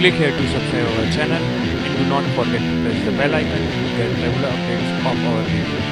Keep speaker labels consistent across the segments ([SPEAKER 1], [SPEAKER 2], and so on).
[SPEAKER 1] Click here to subscribe our channel and do not forget to press the bell icon to get regular updates of our videos.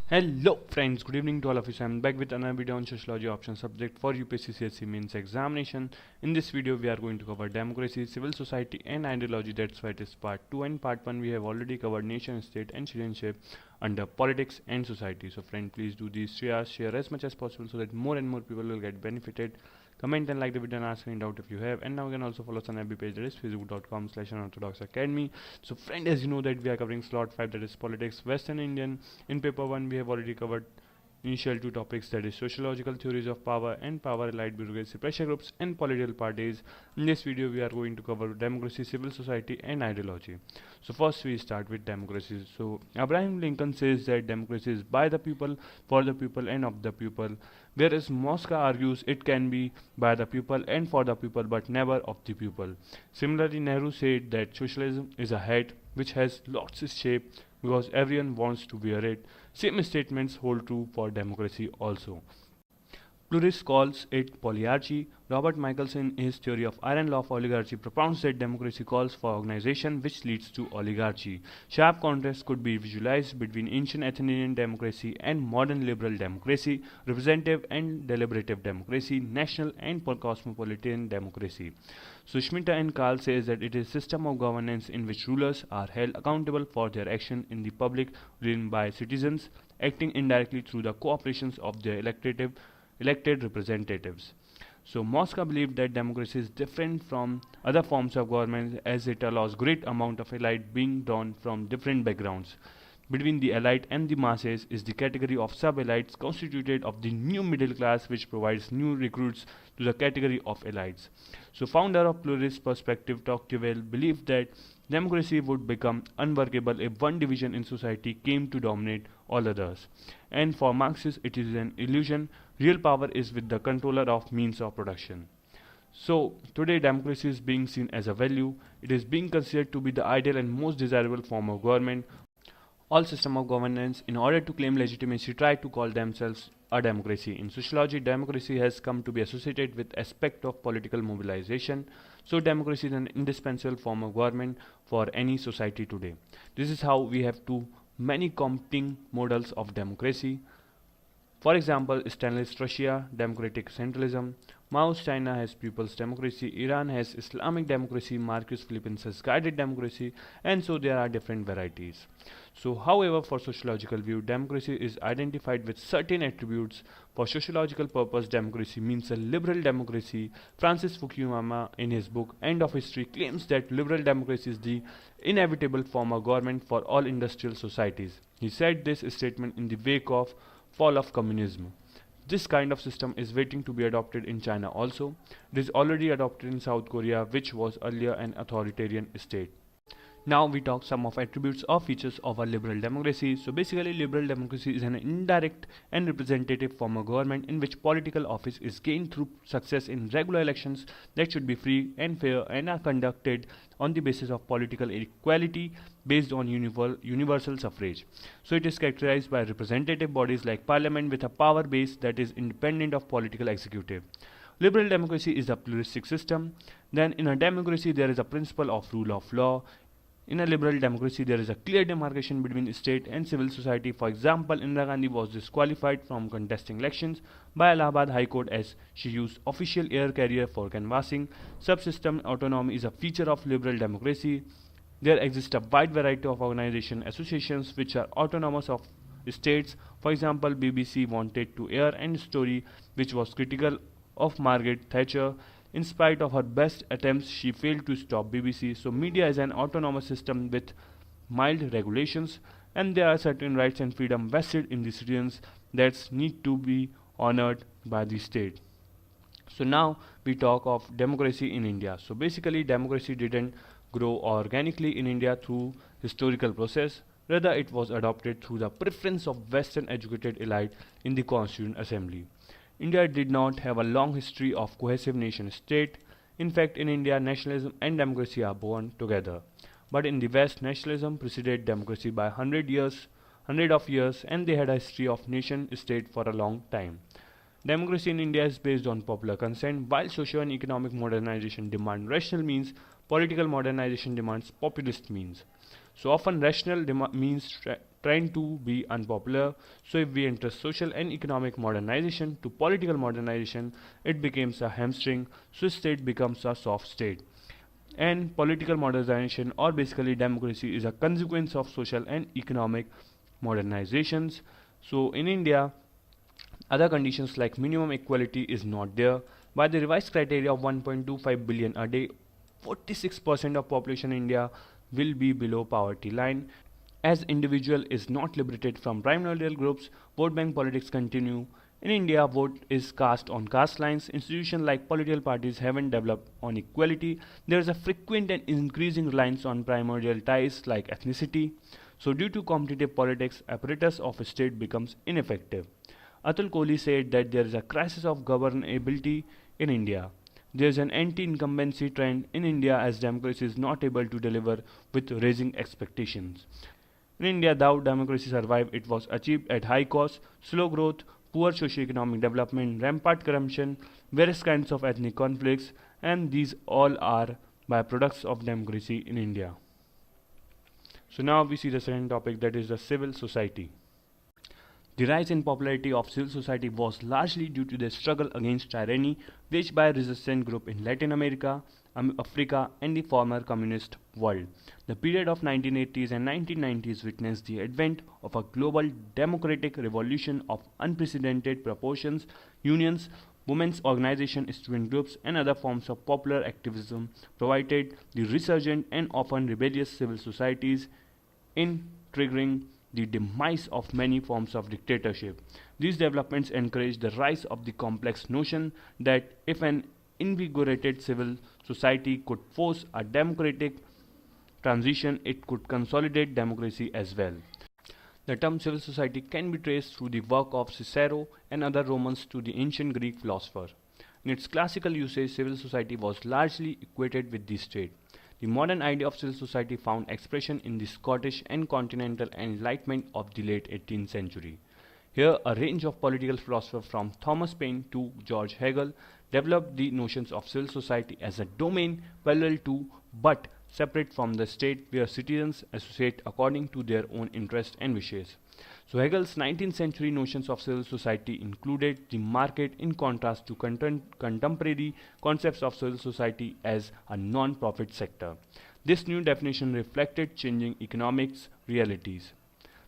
[SPEAKER 1] Hello friends, good evening to all of you. I am back with another video on Sociology Option subject for UPSC CSE Mains examination. In this video we are going to cover democracy, civil society and ideology. That's why it is part 2, and part 1 we have already covered nation, state and citizenship under politics and society. So friend, please do these share as much as possible so that more and more people will get benefited. Comment and like the video and ask any doubt if you have. And now you can also follow us on every page, that is facebook.com/Unorthodox Academy. So friend, as you know that we are covering slot 5, that is politics, Western Indian. In paper 1 we have already covered initial 2 topics, that is sociological theories of power and power, allied bureaucracy, pressure groups and political parties. In this video we are going to cover democracy, civil society and ideology. So first we start with democracy. So Abraham Lincoln says that democracy is by the people, for the people and of the people, whereas Mosca argues it can be by the people and for the people but never of the people. Similarly, Nehru said that socialism is a hat which has lots of shape because everyone wants to wear it. Same statements hold true for democracy also. Plurist calls it polyarchy. Robert Michaels, in his theory of iron law of oligarchy, propounds that democracy calls for organization which leads to oligarchy. Sharp contrast could be visualized between ancient Athenian democracy and modern liberal democracy, representative and deliberative democracy, national and cosmopolitan democracy. So Schmidt and Karl says that it is a system of governance in which rulers are held accountable for their action in the public realm by citizens, acting indirectly through the cooperations of their elected representatives. So Mosca believed that democracy is different from other forms of government as it allows great amount of elite being drawn from different backgrounds. Between the elite and the masses is the category of sub-elites constituted of the new middle class, which provides new recruits to the category of elites. So founder of pluralist perspective Tocqueville believed that democracy would become unworkable if one division in society came to dominate all others. And for Marxists it is an illusion. Real power is with the controller of means of production. So today democracy is being seen as a value. It is being considered to be the ideal and most desirable form of government. All systems of governance, in order to claim legitimacy, try to call themselves a democracy. In sociology, democracy has come to be associated with aspect of political mobilization. So democracy is an indispensable form of government for any society today. This is how we have two many competing models of democracy. For example, Stalinist Russia, democratic centralism. Mao's China has people's democracy. Iran has Islamic democracy. Marcus Philippines has guided democracy, and so there are different varieties. So however, for sociological view, democracy is identified with certain attributes. For sociological purpose, democracy means a liberal democracy. Francis Fukuyama, in his book End of History, claims that liberal democracy is the inevitable form of government for all industrial societies. He said this statement in the wake of fall of communism. This kind of system is waiting to be adopted in China also. It is already adopted in South Korea, which was earlier an authoritarian state. Now we talk some of attributes or features of a liberal democracy. So basically, liberal democracy is an indirect and representative form of government in which political office is gained through success in regular elections that should be free and fair and are conducted on the basis of political equality based on universal suffrage. So it is characterized by representative bodies like parliament with a power base that is independent of political executive. Liberal democracy is a pluralistic system. Then in a democracy there is a principle of rule of law. In a liberal democracy, there is a clear demarcation between state and civil society. For example, Indira Gandhi was disqualified from contesting elections by Allahabad High Court as she used official air carrier for canvassing. Subsystem autonomy is a feature of liberal democracy. There exists a wide variety of associations which are autonomous of states. For example, BBC wanted to air a story which was critical of Margaret Thatcher. In spite of her best attempts, she failed to stop BBC. So media is an autonomous system with mild regulations, and there are certain rights and freedom vested in the citizens that need to be honored by the state. So now we talk of democracy in India. So basically, democracy didn't grow organically in India through historical process. Rather, it was adopted through the preference of Western educated elite in the Constituent Assembly. India did not have a long history of cohesive nation state. In fact, in India, nationalism and democracy are born together. But in the West, nationalism preceded democracy by 100 of years, and they had a history of nation state for a long time. Democracy in India is based on popular consent, while social and economic modernization demand rational means, political modernization demands populist means. So often rational means trying to be unpopular. So if we enter social and economic modernization to political modernization, it becomes a hamstring, so state becomes a soft state. And political modernization, or basically democracy, is a consequence of social and economic modernizations. So in India, other conditions like minimum equality is not there. By the revised criteria of 1.25 billion a day, 46% of population in India will be below poverty line. As individual is not liberated from primordial groups, vote bank politics continue. In India, vote is cast on caste lines. Institutions like political parties haven't developed on equality. There is a frequent and increasing reliance on primordial ties like ethnicity. So due to competitive politics, apparatus of a state becomes ineffective. Atul Kohli said that there is a crisis of governability in India. There is an anti-incumbency trend in India as democracy is not able to deliver with raising expectations. In India, though democracy survived, it was achieved at high cost, slow growth, poor socio-economic development, rampant corruption, various kinds of ethnic conflicts, and these all are byproducts of democracy in India. So now we see the second topic, that is the civil society. The rise in popularity of civil society was largely due to the struggle against tyranny waged by resistant groups in Latin America, Africa, and the former communist world. The period of 1980s and 1990s witnessed the advent of a global democratic revolution of unprecedented proportions. Unions, women's organizations, student groups, and other forms of popular activism provided the resurgent and often rebellious civil societies in triggering the demise of many forms of dictatorship. These developments encouraged the rise of the complex notion that if an invigorated civil society could force a democratic transition, it could consolidate democracy as well. The term civil society can be traced through the work of Cicero and other Romans to the ancient Greek philosopher. In its classical usage, civil society was largely equated with the state. The modern idea of civil society found expression in the Scottish and continental enlightenment of the late 18th century. Here, a range of political philosophers from Thomas Paine to George Hegel developed the notions of civil society as a domain parallel to but separate from the state where citizens associate according to their own interests and wishes. So Hegel's 19th century notions of civil society included the market in contrast to contemporary concepts of civil society as a non-profit sector. This new definition reflected changing economics realities.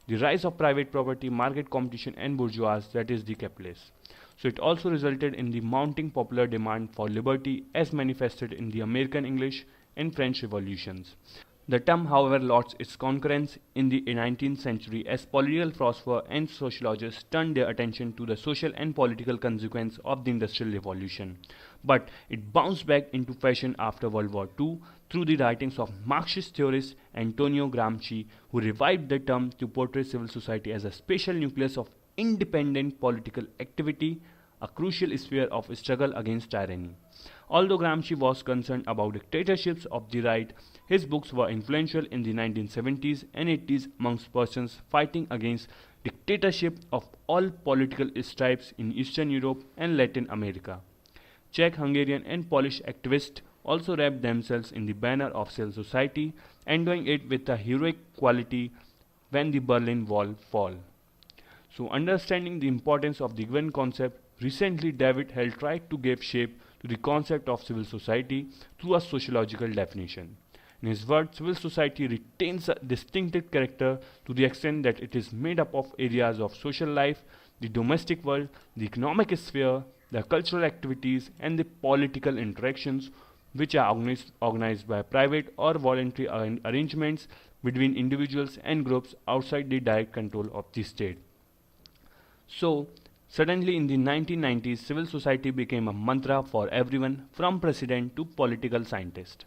[SPEAKER 1] The rise of private property, market competition, and bourgeois, that is the capitalists. So it also resulted in the mounting popular demand for liberty as manifested in the American English and French revolutions. The term, however, lost its concurrence in the 19th century as political philosophers and sociologists turned their attention to the social and political consequences of the Industrial Revolution. But it bounced back into fashion after World War II through the writings of Marxist theorist Antonio Gramsci, who revived the term to portray civil society as a special nucleus of independent political activity, a crucial sphere of struggle against tyranny. Although Gramsci was concerned about dictatorships of the right, his books were influential in the 1970s and 80s amongst persons fighting against dictatorship of all political stripes in Eastern Europe and Latin America. Czech, Hungarian, and Polish activists also wrapped themselves in the banner of civil society, enduring it with a heroic quality when the Berlin Wall fell. So, understanding the importance of the given concept, recently David Hell tried to give shape to the concept of civil society through a sociological definition. In his words, civil society retains a distinctive character to the extent that it is made up of areas of social life, the domestic world, the economic sphere, the cultural activities, and the political interactions, which are organized by private or voluntary arrangements between individuals and groups outside the direct control of the state. So, suddenly in the 1990s, civil society became a mantra for everyone from president to political scientist.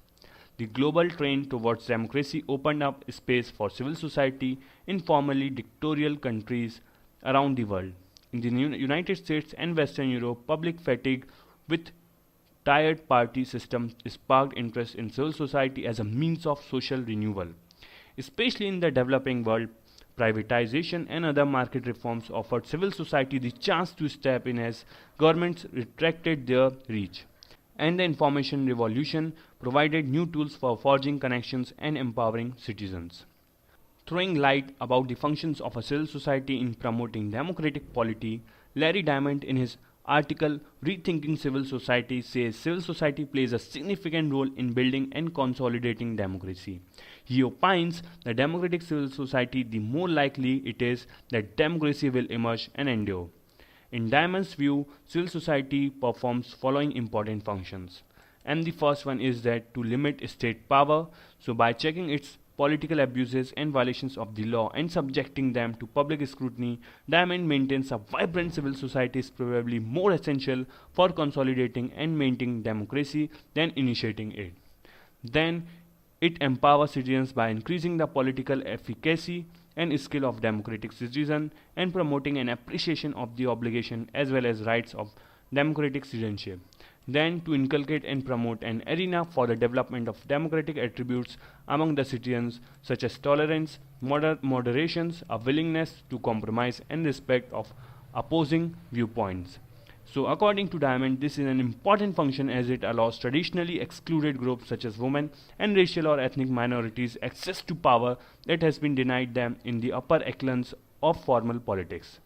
[SPEAKER 1] The global trend towards democracy opened up space for civil society in formerly dictatorial countries around the world. In the United States and Western Europe, public fatigue with tired party systems sparked interest in civil society as a means of social renewal. Especially in the developing world, privatization and other market reforms offered civil society the chance to step in as governments retracted their reach. And the information revolution provided new tools for forging connections and empowering citizens. Throwing light about the functions of a civil society in promoting democratic polity, Larry Diamond in his article Rethinking Civil Society says civil society plays a significant role in building and consolidating democracy. He opines that democratic civil society, the more likely it is that democracy will emerge and endure. In Diamond's view, civil society performs following important functions. And the first one is that to limit state power, so by checking its political abuses and violations of the law and subjecting them to public scrutiny, Diamond maintains a vibrant civil society is probably more essential for consolidating and maintaining democracy than initiating it. Then, it empowers citizens by increasing the political efficacy and skill of democratic citizens and promoting an appreciation of the obligation as well as rights of democratic citizenship. Then to inculcate and promote an arena for the development of democratic attributes among the citizens such as tolerance, moderations, a willingness to compromise and respect of opposing viewpoints. So according to Diamond, this is an important function as it allows traditionally excluded groups such as women and racial or ethnic minorities access to power that has been denied them in the upper echelons of formal politics.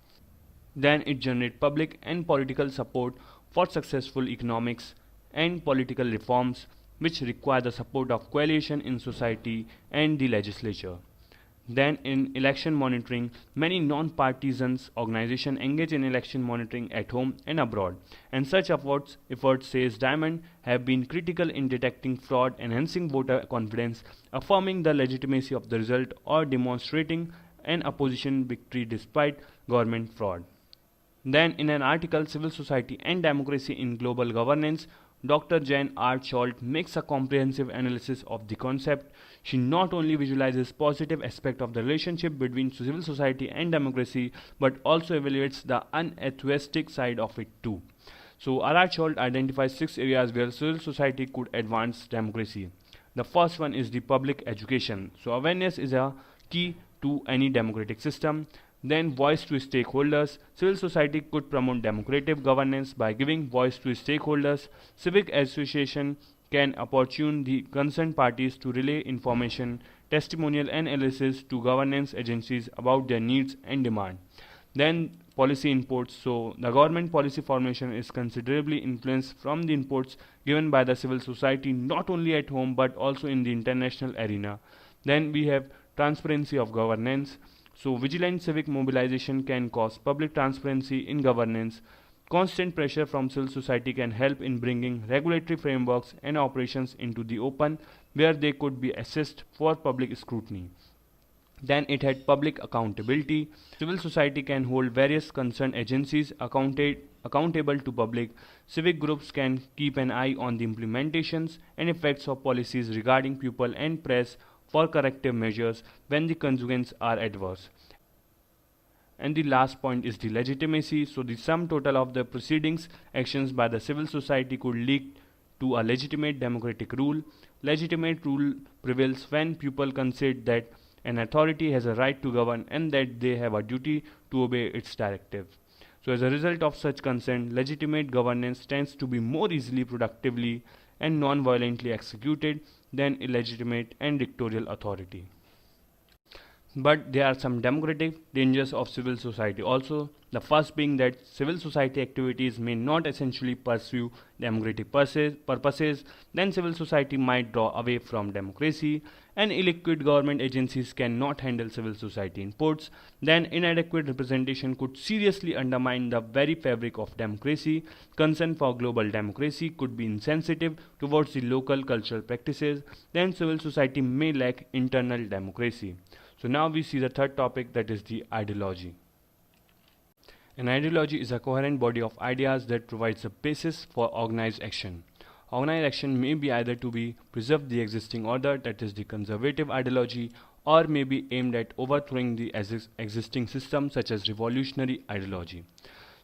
[SPEAKER 1] Then it generates public and political support for successful economics and political reforms which require the support of coalition in society and the legislature. Then in election monitoring, many non-partisan organizations engage in election monitoring at home and abroad, and such efforts, says Diamond, have been critical in detecting fraud, enhancing voter confidence, affirming the legitimacy of the result, or demonstrating an opposition victory despite government fraud. Then in an article Civil Society and Democracy in Global Governance, Dr. Jan R. Scholt makes a comprehensive analysis of the concept. She not only visualizes positive aspects of the relationship between civil society and democracy, but also evaluates the unatheistic side of it too. So R. Scholt identifies 6 areas where civil society could advance democracy. The first one is the public education. So awareness is a key to any democratic system. Then voice to stakeholders. Civil society could promote democratic governance by giving voice to stakeholders. Civic association can opportune the concerned parties to relay information, testimonial and analysis to governance agencies about their needs and demand. Then policy inputs. So the government policy formation is considerably influenced from the inputs given by the civil society not only at home but also in the international arena. Then we have transparency of governance. So vigilant civic mobilization can cause public transparency in governance. Constant pressure from civil society can help in bringing regulatory frameworks and operations into the open where they could be assessed for public scrutiny. Then it had public accountability. Civil society can hold various concerned agencies accountable to public. Civic groups can keep an eye on the implementations and effects of policies regarding people and press for corrective measures when the consequences are adverse. And the last point is the legitimacy. So the sum total of the proceedings, actions by the civil society could lead to a legitimate democratic rule. Legitimate rule prevails when people consider that an authority has a right to govern and that they have a duty to obey its directive. So as a result of such consent, legitimate governance tends to be more easily, productively and non-violently executed than illegitimate and dictatorial authority. But there are some democratic dangers of civil society also. The first being that civil society activities may not essentially pursue democratic purposes. Then civil society might draw away from democracy, and illiquid government agencies cannot handle civil society inputs. Then inadequate representation could seriously undermine the very fabric of democracy. Concern for global democracy could be insensitive towards the local cultural practices. Then civil society may lack internal democracy. So now we see the third topic, that is the ideology. An ideology is a coherent body of ideas that provides a basis for organized action. Organized action may be either to be preserve the existing order, that is the conservative ideology, or may be aimed at overthrowing the existing system, such as revolutionary ideology.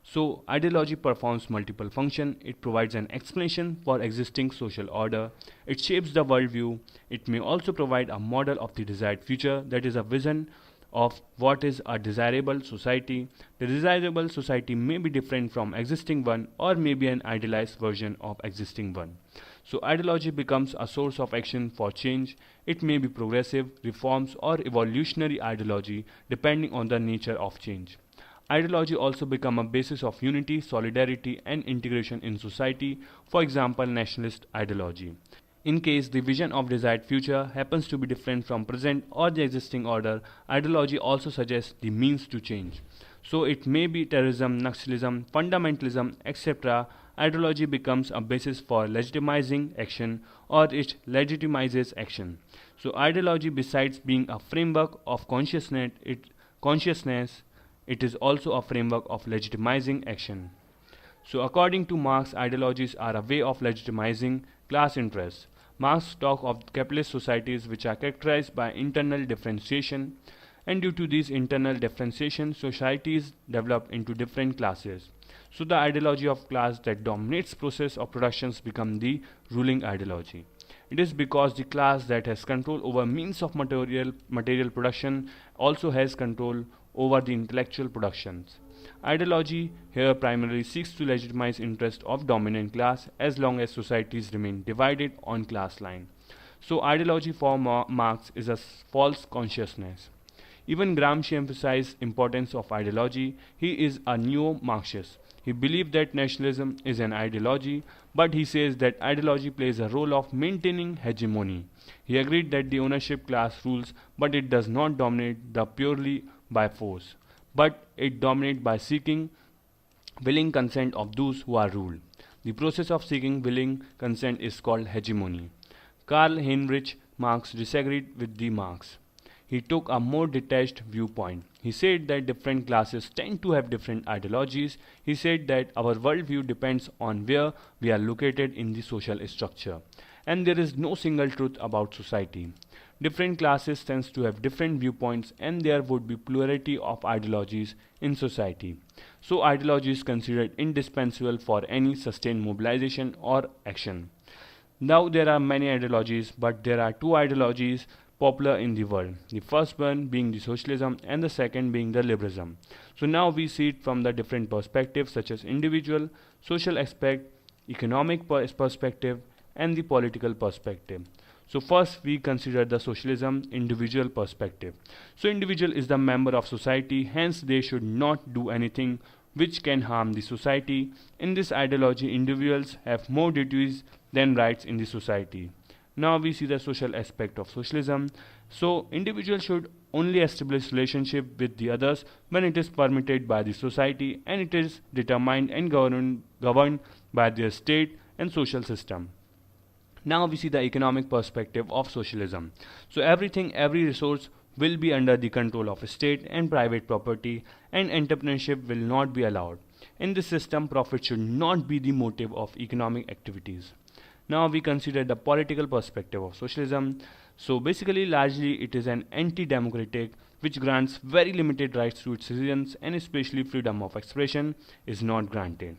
[SPEAKER 1] So ideology performs multiple functions. It provides an explanation for existing social order. It shapes the worldview. It may also provide a model of the desired future, that is a vision of what is a desirable society. The desirable society may be different from existing one or may be an idealized version of existing one. So ideology becomes a source of action for change. It may be progressive, reforms or evolutionary ideology depending on the nature of change. Ideology also become a basis of unity, solidarity and integration in society, for example nationalist ideology. In case the vision of desired future happens to be different from present or the existing order, ideology also suggests the means to change. So it may be terrorism, Naxalism, fundamentalism, etc. Ideology becomes a basis for legitimizing action or it legitimizes action. So ideology, besides being a framework of consciousness, it is also a framework of legitimizing action. So according to Marx, ideologies are a way of legitimizing class interests. Marx talks of capitalist societies which are characterized by internal differentiation, and due to these internal differentiation, societies develop into different classes. So the ideology of class that dominates process of productions become the ruling ideology. It is because the class that has control over means of material production also has control over the intellectual productions. Ideology here primarily seeks to legitimize interest of dominant class as long as societies remain divided on class line. So ideology for Marx is a false consciousness. Even Gramsci emphasized importance of ideology. He is a neo-Marxist. He believed that nationalism is an ideology, but he says that ideology plays a role of maintaining hegemony. He agreed that the ownership class rules, but it does not dominate the purely by force, but it dominates by seeking willing consent of those who are ruled. The process of seeking willing consent is called hegemony. Karl Heinrich Marx disagreed with the Marx. He took a more detached viewpoint. He said that different classes tend to have different ideologies. He said that our worldview depends on where we are located in the social structure, and there is no single truth about society. Different classes tend to have different viewpoints and there would be plurality of ideologies in society. So ideology is considered indispensable for any sustained mobilization or action. Now there are many ideologies, but there are two ideologies popular in the world. The first one being the socialism and the second being the liberalism. So now we see it from the different perspectives such as individual, social aspect, economic perspective and the political perspective. So first we consider the socialism individual perspective. So individual is the member of society, hence they should not do anything which can harm the society. In this ideology, individuals have more duties than rights in the society. Now we see the social aspect of socialism. So individuals should only establish relationship with the others when it is permitted by the society and it is determined and governed by their state and social system. Now we see the economic perspective of socialism. So every resource will be under the control of a state and private property, and entrepreneurship will not be allowed. In this system, profit should not be the motive of economic activities. Now we consider the political perspective of socialism. So basically largely it is an anti-democratic which grants very limited rights to its citizens and especially freedom of expression is not granted.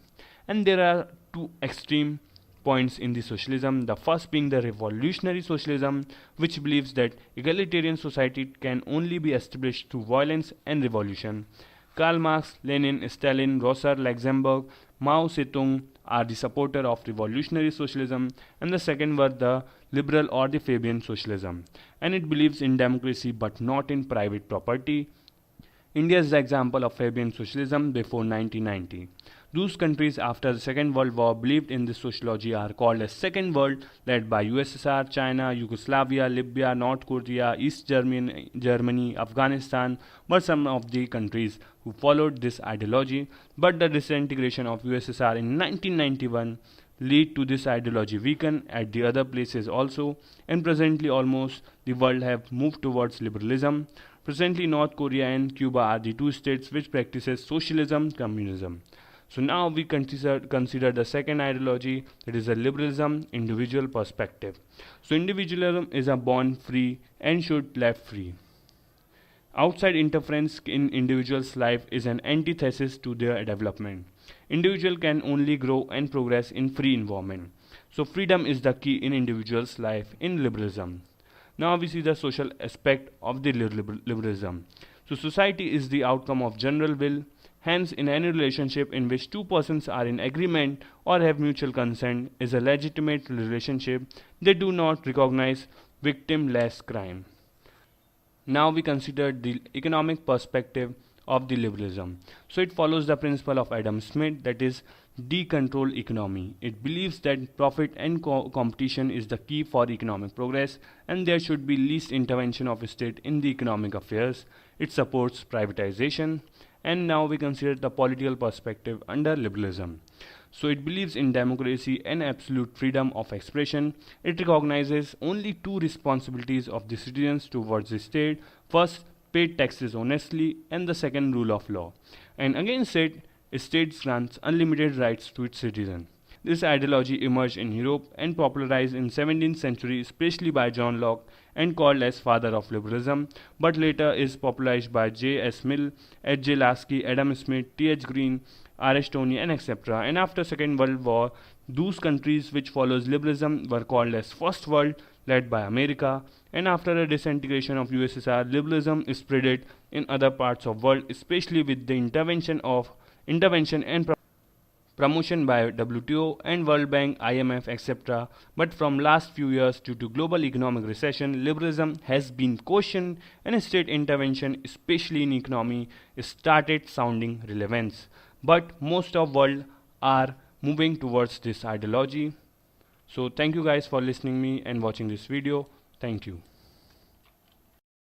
[SPEAKER 1] And there are two extreme points in the socialism. The first being the revolutionary socialism, which believes that egalitarian society can only be established through violence and revolution. Karl Marx, Lenin, Stalin, Rosa Luxemburg, Mao Zedong are the supporter of revolutionary socialism, and the second were the liberal or the Fabian socialism, and it believes in democracy but not in private property. India is the example of Fabian socialism before 1990. Those countries after the Second World War believed in this sociology are called as Second World, led by USSR, China, Yugoslavia, Libya, North Korea, East Germany, Afghanistan were some of the countries who followed this ideology, but the disintegration of USSR in 1991 led to this ideology weaken at the other places also, and presently almost the world have moved towards liberalism. Presently North Korea and Cuba are the two states which practices socialism, communism. So now we consider the second ideology, that is a liberalism, individual perspective. So individualism is a born free and should left free. Outside interference in individual's life is an antithesis to their development. Individual can only grow and progress in free environment. So freedom is the key in individual's life in liberalism. Now we see the social aspect of the liberalism. So society is the outcome of general will. Hence, in any relationship in which two persons are in agreement or have mutual consent is a legitimate relationship. They do not recognize victimless crime. Now we consider the economic perspective of the liberalism. So it follows the principle of Adam Smith, that is decontrolled economy. It believes that profit and competition is the key for economic progress and there should be least intervention of state in the economic affairs. It supports privatization. And now we consider the political perspective under liberalism. So it believes in democracy and absolute freedom of expression. It recognizes only two responsibilities of the citizens towards the state. First, pay taxes honestly, and the second, rule of law. And against it, states grants unlimited rights to its citizens. This ideology emerged in Europe and popularized in 17th century, especially by John Locke, and called as father of liberalism, but later is popularized by J.S. Mill, H.J. Lasky, Adam Smith, T.H. Green, R.H. Tony, and etc. And after Second World War, those countries which follows liberalism were called as First World, led by America. And after the disintegration of USSR, liberalism is spread in other parts of world, especially with the intervention and promotion by WTO and World Bank, IMF, etc. But from last few years, due to global economic recession, liberalism has been questioned and state intervention, especially in economy, started sounding relevance. But most of world are moving towards this ideology. So thank you guys for listening me and watching this video. Thank you.